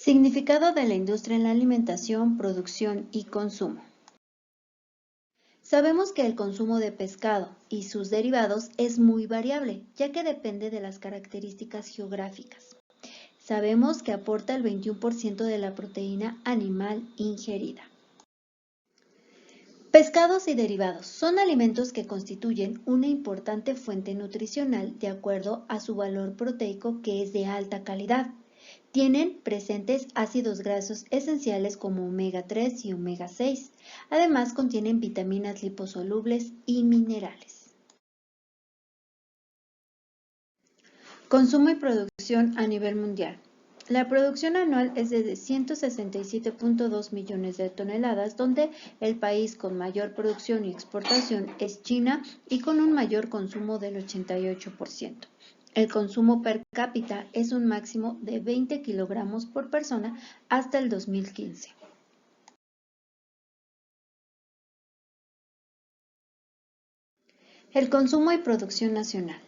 Significado de la industria en la alimentación, producción y consumo. Sabemos que el consumo de pescado y sus derivados es muy variable, ya que depende de las características geográficas. Sabemos que aporta el 21% de la proteína animal ingerida. Pescados y derivados son alimentos que constituyen una importante fuente nutricional de acuerdo a su valor proteico, que es de alta calidad. Tienen presentes ácidos grasos esenciales como omega 3 y omega 6. Además, contienen vitaminas liposolubles y minerales. Consumo y producción a nivel mundial. La producción anual es de 167.2 millones de toneladas, donde el país con mayor producción y exportación es China y con un mayor consumo del 88%. El consumo per cápita es un máximo de 20 kilogramos por persona hasta el 2015. El consumo y producción nacional.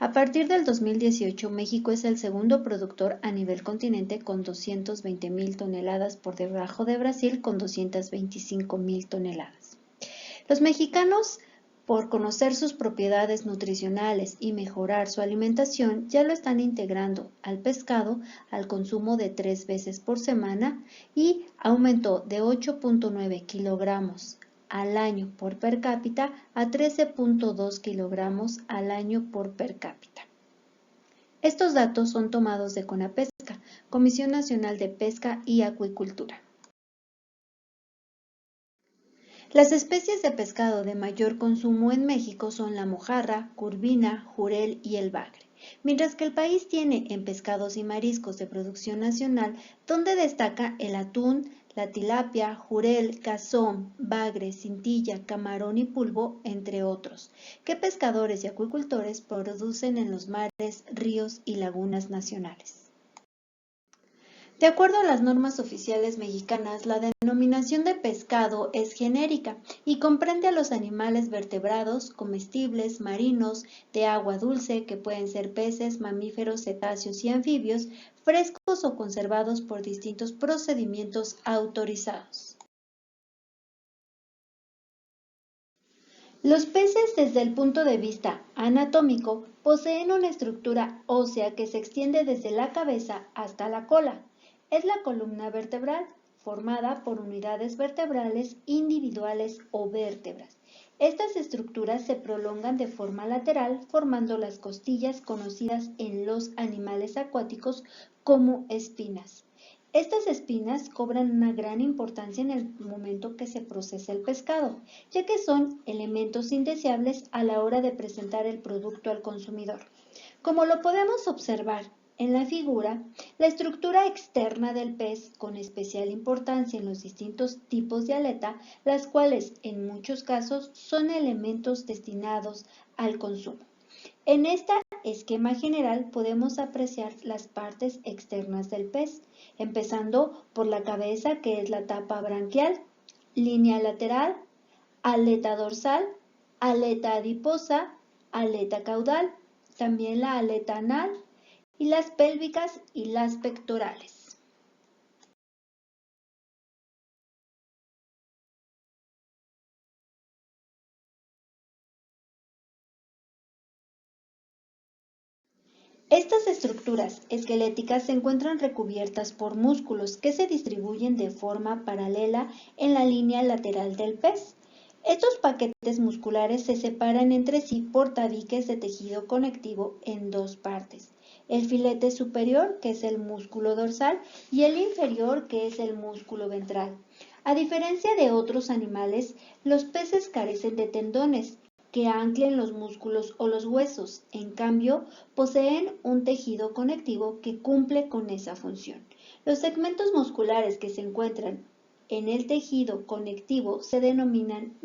A partir del 2018, México es el segundo productor a nivel continente con 220.000 toneladas, por debajo de Brasil con 225.000 toneladas. Los mexicanos, por conocer sus propiedades nutricionales y mejorar su alimentación, ya lo están integrando al pescado al consumo de 3 veces por semana y aumentó de 8.9 kilogramos al año por per cápita a 13.2 kilogramos al año por per cápita. Estos datos son tomados de CONAPESCA, Comisión Nacional de Pesca y Acuicultura. Las especies de pescado de mayor consumo en México son la mojarra, curvina, jurel y el bagre, mientras que el país tiene en pescados y mariscos de producción nacional, donde destaca el atún, la tilapia, jurel, cazón, bagre, cintilla, camarón y pulpo, entre otros, que pescadores y acuicultores producen en los mares, ríos y lagunas nacionales. De acuerdo a las normas oficiales mexicanas, la denominación de pescado es genérica y comprende a los animales vertebrados, comestibles, marinos, de agua dulce, que pueden ser peces, mamíferos, cetáceos y anfibios, frescos o conservados por distintos procedimientos autorizados. Los peces, desde el punto de vista anatómico, poseen una estructura ósea que se extiende desde la cabeza hasta la cola. Es la columna vertebral, formada por unidades vertebrales individuales o vértebras. Estas estructuras se prolongan de forma lateral, formando las costillas conocidas en los animales acuáticos como espinas. Estas espinas cobran una gran importancia en el momento que se procesa el pescado, ya que son elementos indeseables a la hora de presentar el producto al consumidor. Como lo podemos observar en la figura, la estructura externa del pez, con especial importancia en los distintos tipos de aleta, las cuales en muchos casos son elementos destinados al consumo. En este esquema general podemos apreciar las partes externas del pez, empezando por la cabeza, que es la tapa branquial, línea lateral, aleta dorsal, aleta adiposa, aleta caudal, también la aleta anal y las pélvicas y las pectorales. Estas estructuras esqueléticas se encuentran recubiertas por músculos que se distribuyen de forma paralela en la línea lateral del pez. Estos paquetes musculares se separan entre sí por tabiques de tejido conectivo en dos partes: el filete superior, que es el músculo dorsal, y el inferior, que es el músculo ventral. A diferencia de otros animales, los peces carecen de tendones que anclen los músculos o los huesos. En cambio, poseen un tejido conectivo que cumple con esa función. Los segmentos musculares que se encuentran en el tejido conectivo se denominan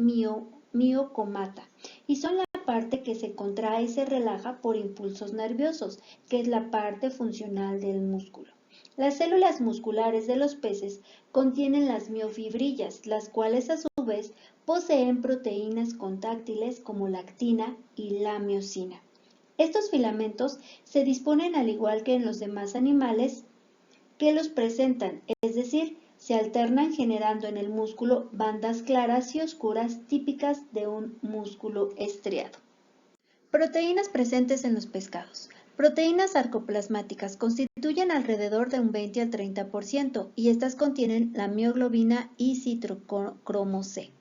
miocomata y son la parte que se contrae y se relaja por impulsos nerviosos, que es la parte funcional del músculo. Las células musculares de los peces contienen las miofibrillas, las cuales a su vez poseen proteínas contráctiles como la actina y la miosina. Estos filamentos se disponen, al igual que en los demás animales, que los presentan, es decir, se alternan generando en el músculo bandas claras y oscuras típicas de un músculo estriado. Proteínas presentes en los pescados. Proteínas sarcoplasmáticas constituyen alrededor de un 20 al 30% y estas contienen la mioglobina y citrocromo C.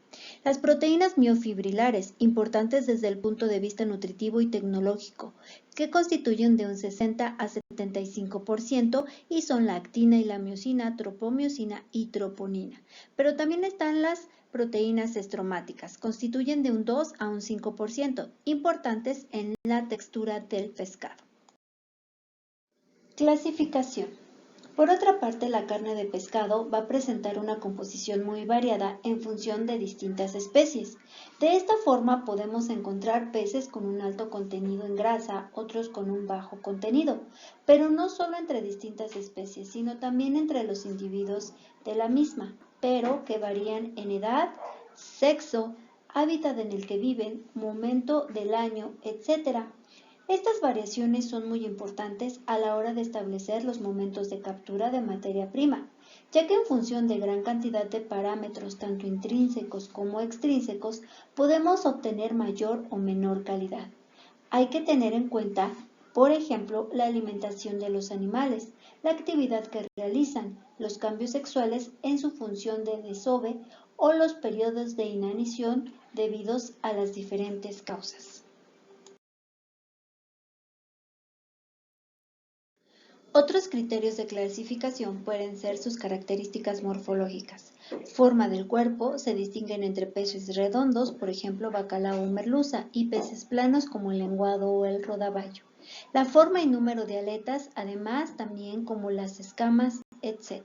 Las proteínas miofibrilares, importantes desde el punto de vista nutritivo y tecnológico, que constituyen de un 60 a 75% y son la actina y la miosina, tropomiosina y troponina. Pero también están las proteínas estromáticas, constituyen de un 2 a un 5%, importantes en la textura del pescado. Clasificación. Por otra parte, la carne de pescado va a presentar una composición muy variada en función de distintas especies. De esta forma podemos encontrar peces con un alto contenido en grasa, otros con un bajo contenido, pero no solo entre distintas especies, sino también entre los individuos de la misma, pero que varían en edad, sexo, hábitat en el que viven, momento del año, etc. Estas variaciones son muy importantes a la hora de establecer los momentos de captura de materia prima, ya que en función de gran cantidad de parámetros, tanto intrínsecos como extrínsecos, podemos obtener mayor o menor calidad. Hay que tener en cuenta, por ejemplo, la alimentación de los animales, la actividad que realizan, los cambios sexuales en su función de desove o los periodos de inanición debidos a las diferentes causas. Otros criterios de clasificación pueden ser sus características morfológicas. Forma del cuerpo, se distinguen entre peces redondos, por ejemplo bacalao o merluza, y peces planos como el lenguado o el rodaballo. La forma y número de aletas, además también como las escamas, etc.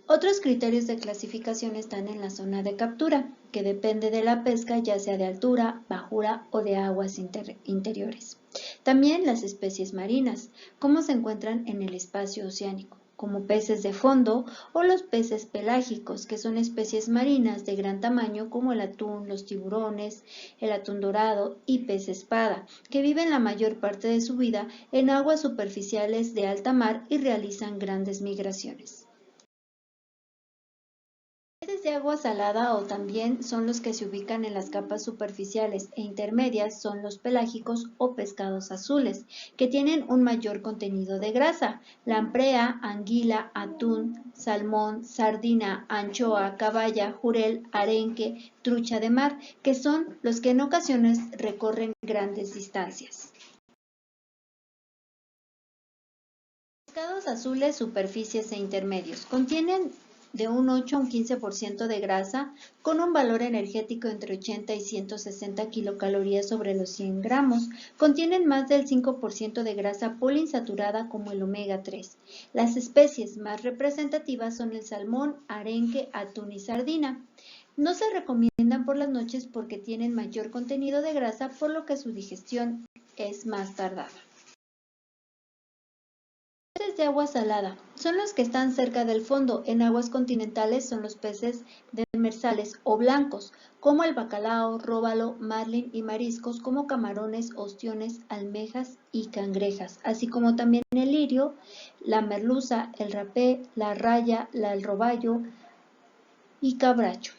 Otros criterios de clasificación están en la zona de captura, que depende de la pesca ya sea de altura, bajura o de aguas interiores. También las especies marinas, cómo se encuentran en el espacio oceánico, como peces de fondo o los peces pelágicos, que son especies marinas de gran tamaño como el atún, los tiburones, el atún dorado y pez espada, que viven la mayor parte de su vida en aguas superficiales de alta mar y realizan grandes migraciones. Peces de agua salada o también son los que se ubican en las capas superficiales e intermedias son los pelágicos o pescados azules, que tienen un mayor contenido de grasa, lamprea, anguila, atún, salmón, sardina, anchoa, caballa, jurel, arenque, trucha de mar, que son los que en ocasiones recorren grandes distancias. Pescados azules, superficies e intermedios. Contienen de un 8 a un 15% de grasa, con un valor energético entre 80 y 160 kilocalorías sobre los 100 gramos. Contienen más del 5% de grasa poliinsaturada como el omega 3. Las especies más representativas son el salmón, arenque, atún y sardina. No se recomiendan por las noches porque tienen mayor contenido de grasa, por lo que su digestión es más tardada. Peces de agua salada son los que están cerca del fondo. En aguas continentales son los peces demersales o blancos, como el bacalao, róbalo, marlin y mariscos como camarones, ostiones, almejas y cangrejas, así como también el lirio, la merluza, el rapé, la raya, el roballo y cabracho.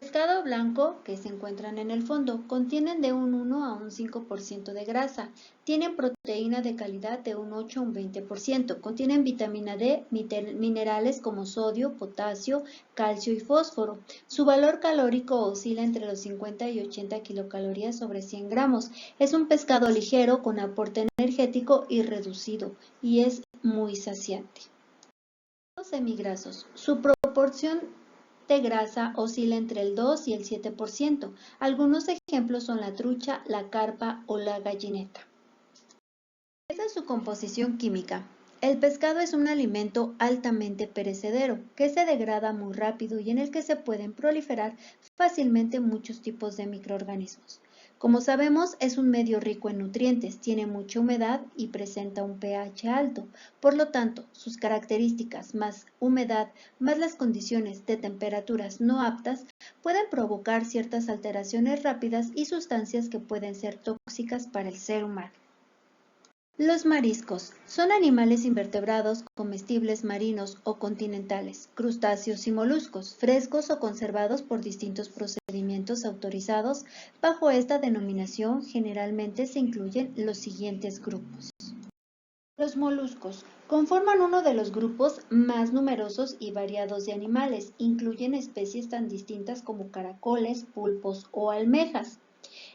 Pescado blanco, que se encuentran en el fondo, contienen de un 1 a un 5% de grasa, tienen proteína de calidad de un 8 a un 20%, contienen vitamina D, minerales como sodio, potasio, calcio y fósforo. Su valor calórico oscila entre los 50 y 80 kilocalorías sobre 100 gramos. Es un pescado ligero con aporte energético y reducido y es muy saciante. Los semigrasos. Su proporción de grasa oscila entre el 2 y el 7%. Algunos ejemplos son la trucha, la carpa o la gallineta. Esta es su composición química. El pescado es un alimento altamente perecedero, que se degrada muy rápido y en el que se pueden proliferar fácilmente muchos tipos de microorganismos. Como sabemos, es un medio rico en nutrientes, tiene mucha humedad y presenta un pH alto. Por lo tanto, sus características más humedad más las condiciones de temperaturas no aptas pueden provocar ciertas alteraciones rápidas y sustancias que pueden ser tóxicas para el ser humano. Los mariscos son animales invertebrados, comestibles, marinos o continentales, crustáceos y moluscos, frescos o conservados por distintos procedimientos autorizados. Bajo esta denominación generalmente se incluyen los siguientes grupos. Los moluscos conforman uno de los grupos más numerosos y variados de animales. Incluyen especies tan distintas como caracoles, pulpos o almejas.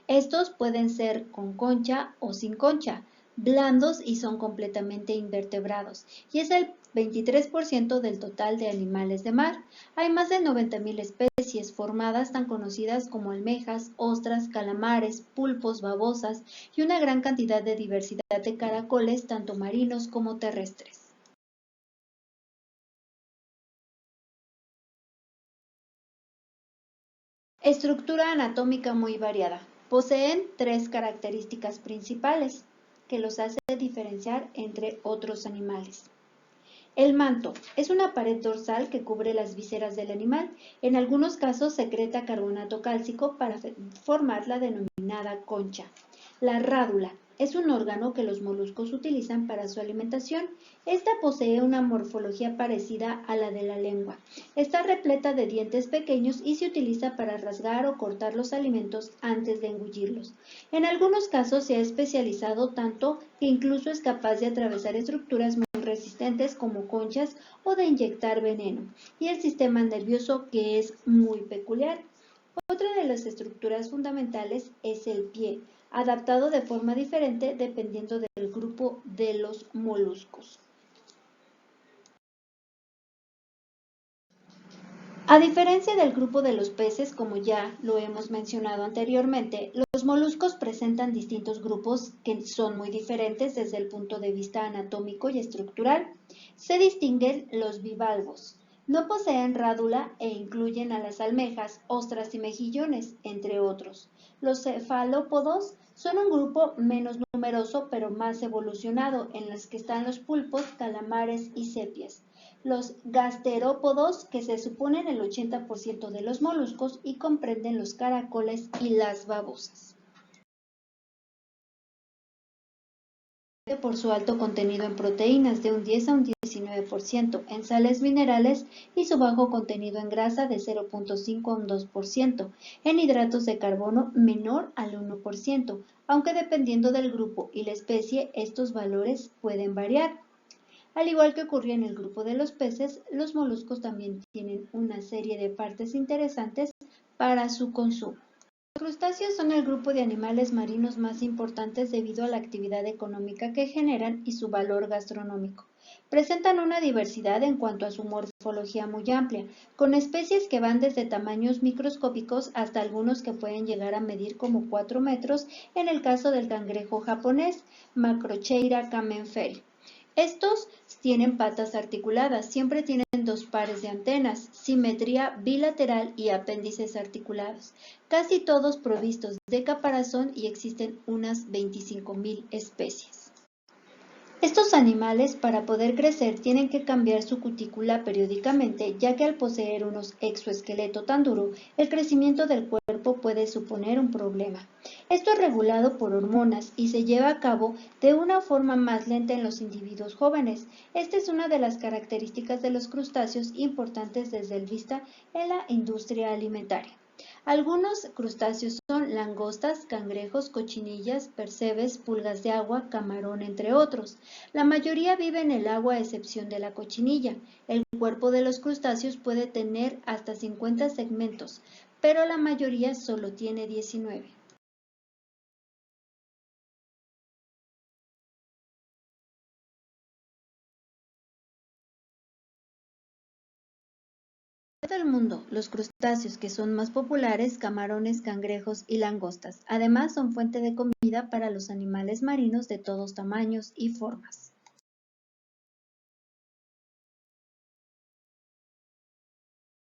Estos pueden ser con concha o sin concha, blandos y son completamente invertebrados, y es el 23% del total de animales de mar. Hay más de 90.000 especies formadas tan conocidas como almejas, ostras, calamares, pulpos, babosas y una gran cantidad de diversidad de caracoles, tanto marinos como terrestres. Estructura anatómica muy variada. Poseen tres características principales que los hace diferenciar entre otros animales. El manto es una pared dorsal que cubre las vísceras del animal. En algunos casos secreta carbonato cálcico para formar la denominada concha. La rádula es un órgano que los moluscos utilizan para su alimentación. Esta posee una morfología parecida a la de la lengua. Está repleta de dientes pequeños y se utiliza para rasgar o cortar los alimentos antes de engullirlos. En algunos casos se ha especializado tanto que incluso es capaz de atravesar estructuras muy resistentes como conchas o de inyectar veneno. Y el sistema nervioso, que es muy peculiar. Otra de las estructuras fundamentales es el pie, adaptado de forma diferente dependiendo del grupo de los moluscos. A diferencia del grupo de los peces, como ya lo hemos mencionado anteriormente, los moluscos presentan distintos grupos que son muy diferentes desde el punto de vista anatómico y estructural. Se distinguen los bivalvos. No poseen rádula e incluyen a las almejas, ostras y mejillones, entre otros. Los cefalópodos son un grupo menos numeroso pero más evolucionado, en los que están los pulpos, calamares y sepias. Los gasterópodos, que se suponen el 80% de los moluscos y comprenden los caracoles y las babosas. Por su alto contenido en proteínas de un 10 a un 19%, en sales minerales y su bajo contenido en grasa de 0.5 a un 2%, en hidratos de carbono menor al 1%, aunque dependiendo del grupo y la especie estos valores pueden variar. Al igual que ocurría en el grupo de los peces, los moluscos también tienen una serie de partes interesantes para su consumo. Los crustáceos son el grupo de animales marinos más importantes debido a la actividad económica que generan y su valor gastronómico. Presentan una diversidad en cuanto a su morfología muy amplia, con especies que van desde tamaños microscópicos hasta algunos que pueden llegar a medir como 4 metros en el caso del cangrejo japonés, Macrocheira camenferi. Estos tienen patas articuladas, siempre tienen dos pares de antenas, simetría bilateral y apéndices articulados, casi todos provistos de caparazón y existen unas 25.000 especies. Estos animales, para poder crecer, tienen que cambiar su cutícula periódicamente, ya que al poseer un exoesqueleto tan duro, el crecimiento del cuerpo puede suponer un problema. Esto es regulado por hormonas y se lleva a cabo de una forma más lenta en los individuos jóvenes. Esta es una de las características de los crustáceos importantes desde el vista en la industria alimentaria. Algunos crustáceos son langostas, cangrejos, cochinillas, percebes, pulgas de agua, camarón, entre otros. La mayoría vive en el agua a excepción de la cochinilla. El cuerpo de los crustáceos puede tener hasta 50 segmentos, pero la mayoría solo tiene 19. En todo el mundo, los crustáceos que son más populares, camarones, cangrejos y langostas. Además, son fuente de comida para los animales marinos de todos tamaños y formas.